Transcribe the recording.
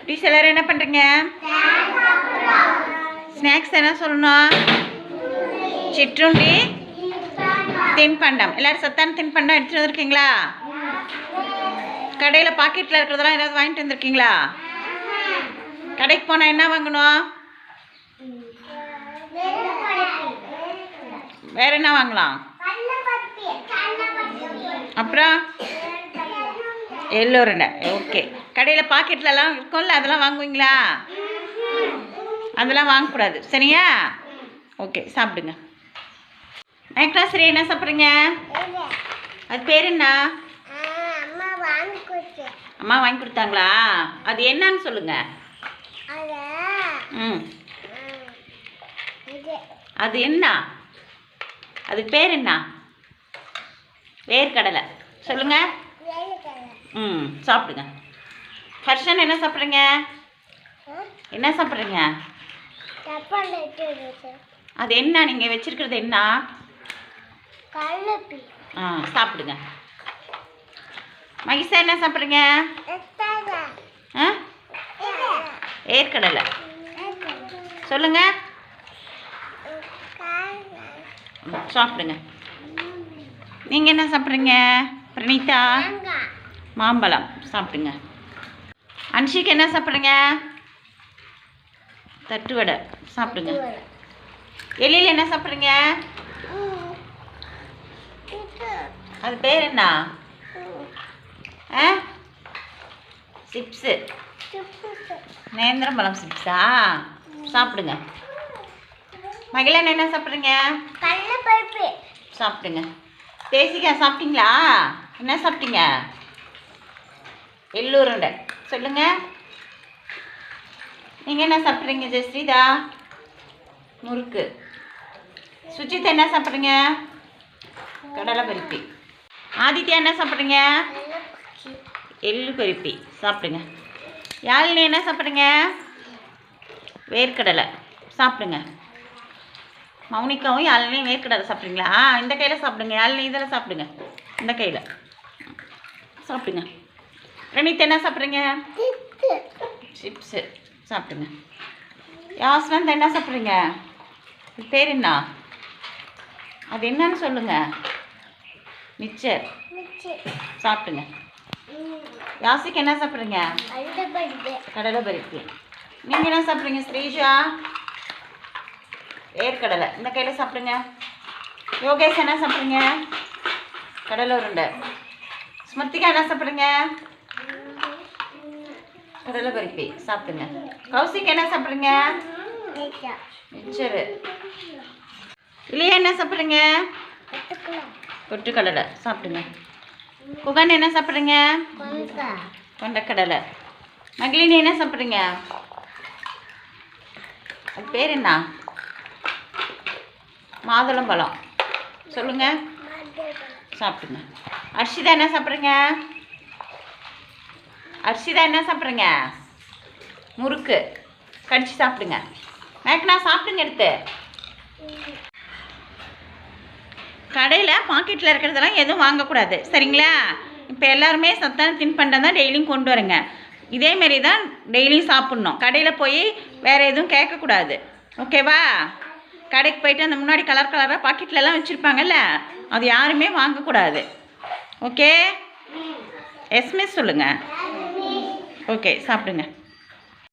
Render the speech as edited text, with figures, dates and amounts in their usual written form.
குட்டீஸ் எல்லாரும் என்ன பண்ணுறீங்க? ஸ்நாக்ஸ் என்ன சொல்லணும்? சிற்றுண்டி, தின்பண்டம். எல்லோரும் சத்தான தின்பண்டம் எடுத்துகிட்டு வந்திருக்கீங்களா? கடையில் பாக்கெட்டில் இருக்கிறதெல்லாம் ஏதாவது வாங்கிட்டு வந்திருக்கீங்களா? கடைக்கு போனால் என்ன வாங்கணும்? வேற என்ன வாங்கலாம்? அப்புறம் எல்லோருண்டை. ஓகே. கடையில் பாக்கெட்லலாம் இருக்கும்ல, அதெல்லாம் வாங்குவீங்களா? அதெல்லாம் வாங்கக்கூடாது, சரியா? ஓகே, சாப்பிடுங்க. சரி, என்ன சாப்பிட்றீங்க? அது பேர் என்ன? அம்மா வாங்கி கொடுத்தாங்களா? அது என்னன்னு சொல்லுங்க. அது என்ன? அது பேர் என்ன? வேர்க்கடலை. சொல்லுங்க. சாப்பிடுங்க. ஹர்ஷன் என்ன சாப்பிட்றீங்க? என்ன சாப்பிட்றீங்க? அது என்ன நீங்கள் வச்சிருக்கிறது? என்ன? சாப்பிடுங்க. மகிஷா என்ன சாப்பிட்றீங்க? வேர்க்கடலை. சொல்லுங்க. சாப்பிடுங்க. நீங்கள் என்ன சாப்பிட்றீங்க? பிரணீதா மாம்பழம். சாப்பிடுங்க. அன்ஷிக்கு என்ன சாப்பிட்றீங்க? தட்டு வடை. சாப்பிடுங்க. எலியில் என்ன சாப்பிட்றீங்க? அது பேர் என்ன? சிப்ஸு. நேந்திரம்பழம் சிப்ஸா? சாப்பிடுங்க. மகிழன் என்ன சாப்பிட்றீங்க? சாப்பிடுங்க. தேசிக்காய் சாப்பிட்டீங்களா? என்ன சாப்பிட்டீங்க? எள்ளூருண்டை. சொல்லுங்க. நீங்கள் என்ன சாப்பிட்றீங்க ஜெஸ்ரீதா? முறுக்கு. சுஜித் என்ன சாப்பிட்றீங்க? கடலை பருப்பி. ஆதித்யா என்ன சாப்பிட்றீங்க? எள்ளு பருப்பி. சாப்பிடுங்க. யாழினி என்ன சாப்பிட்றீங்க? வேர்க்கடலை. சாப்பிடுங்க. மௌனிகாவும் யாழினியும் வேர்க்கடலை சாப்பிட்றீங்களா? இந்த கையில் சாப்பிடுங்க. யாழினி இதில் சாப்பிடுங்க. இந்த கையில் சாப்பிடுங்க. பிரணீத் என்ன சாப்பிட்றீங்க? சிப்ஸு. சாப்பிடுங்க. யாஸ்வந்த் என்ன சாப்பிட்றீங்க? இது பேர் என்ன? அது என்னன்னு சொல்லுங்க. மிச்சர். சாப்பிடுங்க. யாசிக்கு என்ன சாப்பிட்றீங்க? கடலை பருப்பி. நீங்கள் என்ன சாப்பிட்றீங்க ஸ்ரீஜா? வேர்க்கடலை. இந்த கையில் சாப்பிடுங்க. யோகேஷ் என்ன சாப்பிட்றீங்க? கடலை உருண்டை. ஸ்மிருத்திகா என்ன சாப்பிட்றீங்க? கடலை பருப்பி. சாப்பிடுங்க. கௌசிக் என்ன சாப்பிட்றீங்க? மிச்சரு. இல்லையா என்ன சாப்பிட்றீங்க? பொட்டுக்கடலை. சாப்பிடுங்க. குகன் என்ன சாப்பிட்றீங்க? கொண்டக்கடலை. மகிழினி என்ன சாப்பிட்றீங்க? அது பேர் என்ன? மாதுளம்பழம். சொல்லுங்க. சாப்பிடுங்க. அர்ஷிதா என்ன சாப்பிட்றீங்க? அர்ஷிதா என்ன சாப்பிட்றீங்க? முறுக்கு. கடிச்சு சாப்பிடுங்க. மேக்னா சாப்பிடுங்க. எடுத்து கடையில் பாக்கெட்டில் இருக்கிறதெல்லாம் எதுவும் வாங்கக்கூடாது, சரிங்களா? இப்போ எல்லாருமே சத்தான தின்பண்டம் தான் டெய்லியும் கொண்டு வரங்க. இதேமாரி தான் டெய்லியும் சாப்பிட்ணும். கடையில் போய் வேறு எதுவும் கேட்கக்கூடாது, ஓகேவா? கடைக்கு போயிட்டு அந்த முன்னாடி கலர் கலராக பாக்கெட்லலாம் வச்சுருப்பாங்கல்ல, அது யாருமே வாங்கக்கூடாது, ஓகே? எஸ்மிஸ் சொல்லுங்கள். ஓகே, சாப்பிடுங்க.